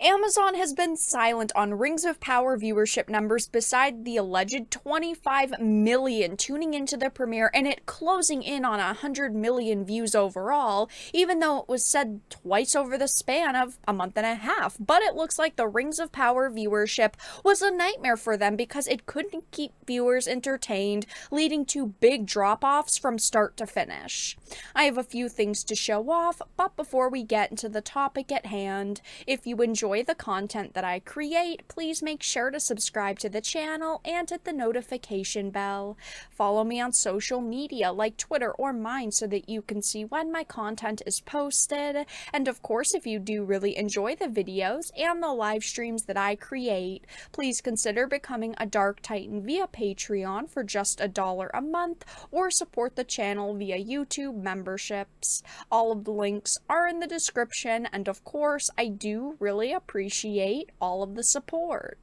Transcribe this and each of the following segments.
Amazon has been silent on Rings of Power viewership numbers beside the alleged 25 million tuning into the premiere and it closing in on 100 million views overall, even though it was said twice over the span of a month and a half. But it looks like the Rings of Power viewership was a nightmare for them because it couldn't keep viewers entertained, leading to big drop-offs from start to finish. I have a few things to show off, but before we get into the topic at hand, if you enjoy the content that I create, please make sure to subscribe to the channel and hit the notification bell. Follow me on social media like Twitter or mine so that you can see when my content is posted. And of course, if you do really enjoy the videos and the live streams that I create, please consider becoming a Dark Titan via Patreon for just $1 a month or support the channel via YouTube memberships. All of the links are in the description, and of course, I do really appreciate all of the support.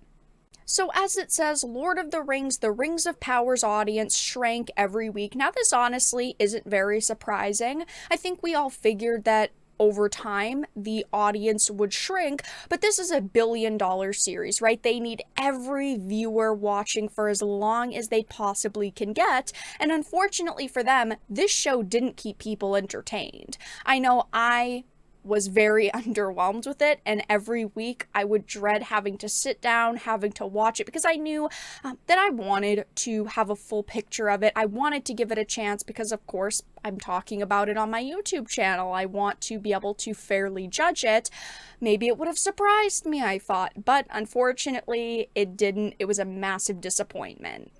So as it says, Lord of the Rings of Power's audience shrank every week. Now this honestly isn't very surprising. I think we all figured that over time the audience would shrink, but this is a billion-dollar series, right? They need every viewer watching for as long as they possibly can get, and unfortunately for them, this show didn't keep people entertained. I know I was very underwhelmed with it, and every week I would dread having to sit down, having to watch it, because I knew that I wanted to have a full picture of it. I wanted to give it a chance because, of course, I'm talking about it on my YouTube channel. I want to be able to fairly judge it. Maybe it would have surprised me, I thought, but unfortunately it didn't. It was a massive disappointment.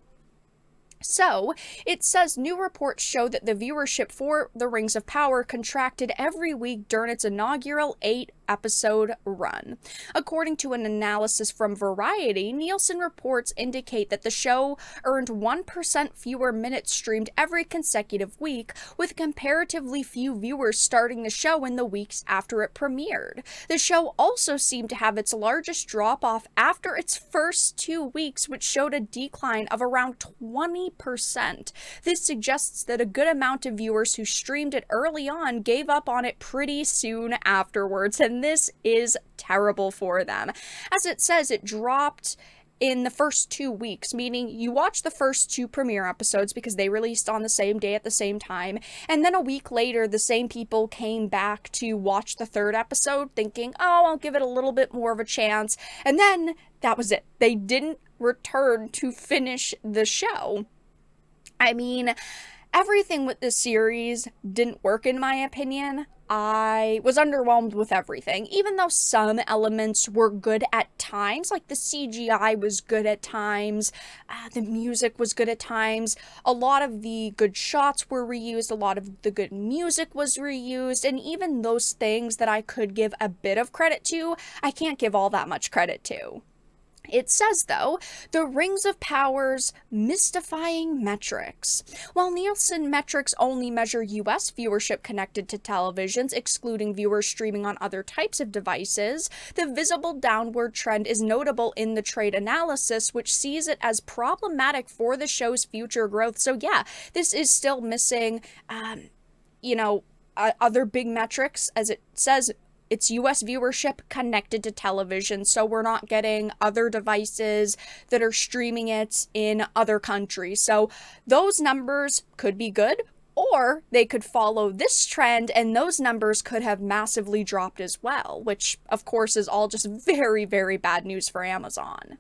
So, it says new reports show that the viewership for The Rings of Power contracted every week during its inaugural 8-episode run. According to an analysis from Variety, Nielsen reports indicate that the show earned 1% fewer minutes streamed every consecutive week, with comparatively few viewers starting the show in the weeks after it premiered. The show also seemed to have its largest drop-off after its first 2 weeks, which showed a decline of around 20%. This suggests that a good amount of viewers who streamed it early on gave up on it pretty soon afterwards, and this is terrible for them. As it says, it dropped in the first 2 weeks, meaning you watch the first 2 premiere episodes because they released on the same day at the same time, and then a week later the same people came back to watch the 3rd episode thinking, oh, I'll give it a little bit more of a chance, and then that was it. They didn't return to finish the show. I mean, everything with this series didn't work in my opinion. I was underwhelmed with everything, even though some elements were good at times, like the CGI was good at times, the music was good at times, a lot of the good shots were reused, a lot of the good music was reused, and even those things that I could give a bit of credit to, I can't give all that much credit to. It says, though, the Rings of Power's mystifying metrics. While Nielsen metrics only measure US viewership connected to televisions, excluding viewers streaming on other types of devices, the visible downward trend is notable in the trade analysis, which sees it as problematic for the show's future growth. So yeah, this is still missing, other big metrics, as it says. It's US viewership connected to television, so we're not getting other devices that are streaming it in other countries. So those numbers could be good, or they could follow this trend and those numbers could have massively dropped as well, which of course is all just very, very bad news for Amazon.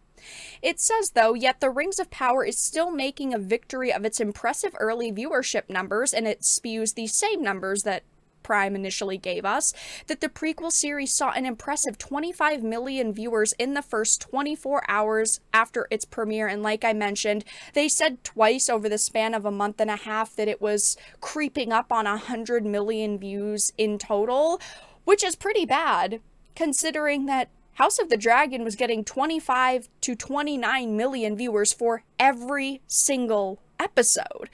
It says, though, yet The Rings of Power is still making a victory of its impressive early viewership numbers, and it spews the same numbers that Prime initially gave us, that the prequel series saw an impressive 25 million viewers in the first 24 hours after its premiere, and like I mentioned, they said twice over the span of a month and a half that it was creeping up on 100 million views in total, which is pretty bad, considering that House of the Dragon was getting 25 to 29 million viewers for every single episode.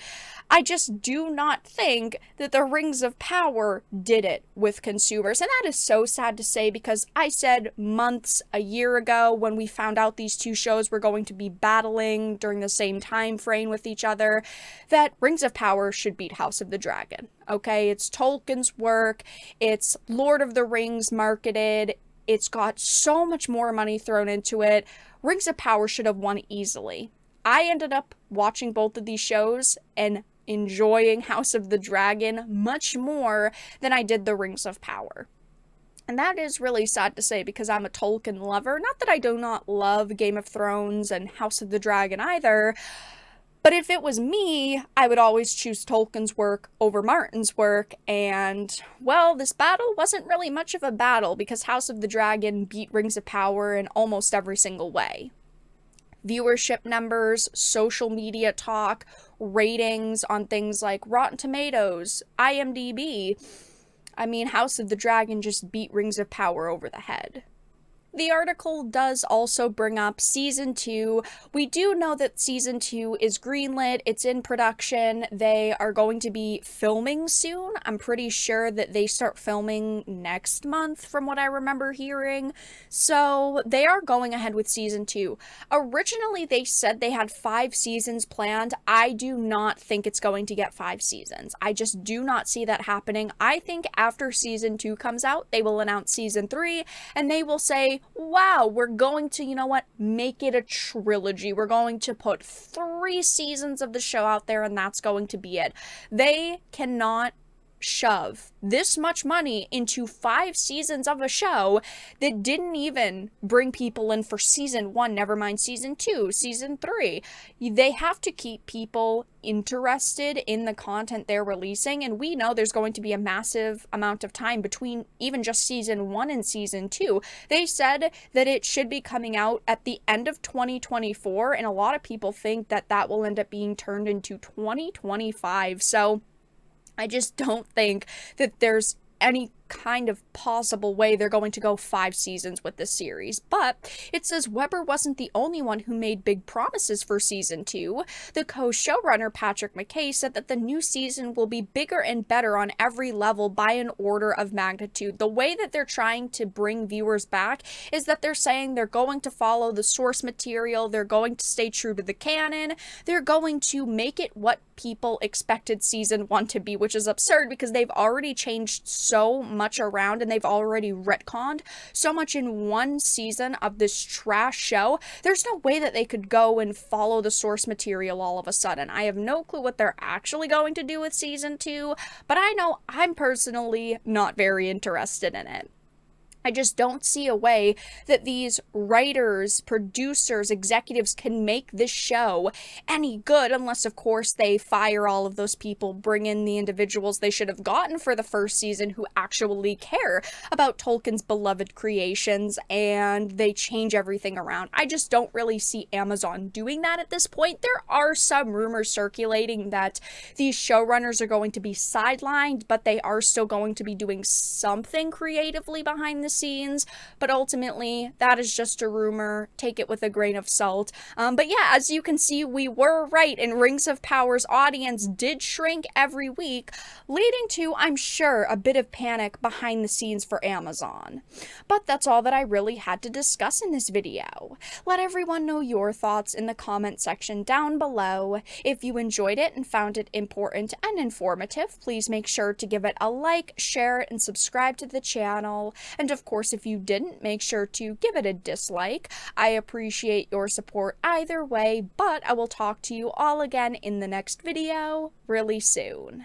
I just do not think that the Rings of Power did it with consumers, and that is so sad to say because I said months, a year ago, when we found out these two shows were going to be battling during the same time frame with each other, that Rings of Power should beat House of the Dragon. Okay, it's Tolkien's work, it's Lord of the Rings marketed, It's got so much more money thrown into it. Rings of Power should have won easily. I ended up watching both of these shows and enjoying House of the Dragon much more than I did the Rings of Power. And that is really sad to say because I'm a Tolkien lover. Not that I do not love Game of Thrones and House of the Dragon either, but if it was me, I would always choose Tolkien's work over Martin's work, and, well, this battle wasn't really much of a battle because House of the Dragon beat Rings of Power in almost every single way. Viewership numbers, social media talk, ratings on things like Rotten Tomatoes, IMDb. I mean, House of the Dragon just beat Rings of Power over the head. The article does also bring up Season 2. We do know that Season 2 is greenlit, it's in production, they are going to be filming soon. I'm pretty sure that they start filming next month from what I remember hearing. So they are going ahead with Season 2. Originally they said they had 5 seasons planned. I do not think it's going to get 5 seasons. I just do not see that happening. I think after Season 2 comes out, they will announce Season 3 and they will say, wow, we're going to, you know what, make it a trilogy. We're going to put 3 seasons of the show out there and that's going to be it. They cannot shove this much money into 5 seasons of a show that didn't even bring people in for season 1, never mind season 2, season 3. They have to keep people interested in the content they're releasing, and we know there's going to be a massive amount of time between even just season 1 and season 2. They said that it should be coming out at the end of 2024, and a lot of people think that that will end up being turned into 2025. So I just don't think that there's any kind of possible way they're going to go 5 seasons with this series. But it says Weber wasn't the only one who made big promises for season 2. The co-showrunner Patrick McKay said that the new season will be bigger and better on every level by an order of magnitude. The way that they're trying to bring viewers back is that they're saying they're going to follow the source material, they're going to stay true to the canon, they're going to make it what people expected season 1 to be, which is absurd because they've already changed so much around and they've already retconned so much in one season of this trash show. There's no way that they could go and follow the source material all of a sudden. I have no clue what they're actually going to do with season 2, but I know I'm personally not very interested in it. I just don't see a way that these writers, producers, executives can make this show any good unless, of course, they fire all of those people, bring in the individuals they should have gotten for the first season who actually care about Tolkien's beloved creations, and they change everything around. I just don't really see Amazon doing that at this point. There are some rumors circulating that these showrunners are going to be sidelined, but they are still going to be doing something creatively behind the scenes, but ultimately that is just a rumor. Take it with a grain of salt. But yeah, as you can see, we were right, and Rings of Power's audience did shrink every week, leading to, I'm sure, a bit of panic behind the scenes for Amazon. But that's all that I really had to discuss in this video. Let everyone know your thoughts in the comment section down below. If you enjoyed it and found it important and informative, please make sure to give it a like, share, and subscribe to the channel. And of course, if you didn't, make sure to give it a dislike. I appreciate your support either way, but I will talk to you all again in the next video really soon.